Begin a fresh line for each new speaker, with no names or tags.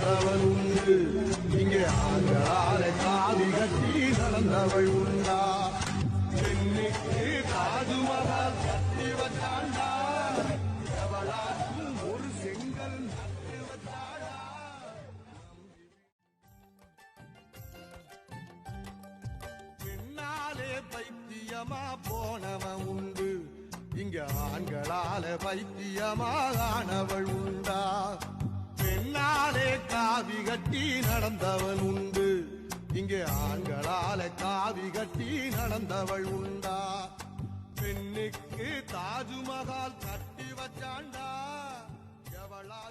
நடந்தவன் உண்டு. இங்கே ஆண்களால காவி கட்டி நடந்தவள் உண்டா? பெண்ணுக்கு தாஜ்மஹால் கட்டி வச்சாண்டா, எவளாக்கும் ஒரு செங்கல் நட்டு வச்சாடா. பெண்ணாலே பைத்தியமா போனவன் உண்டு. இங்க ஆண்களால பைத்தியமானவள் உண்டா? பெண்ணாலே காவி கட்டி நடந்தவன் உண்டு. இங்கே ஆண்களால காவி கட்டி நடந்தவள் உண்டா? பெண்ணுக்கு தாஜ்மஹால் கட்டி வச்சாண்டா, எவளா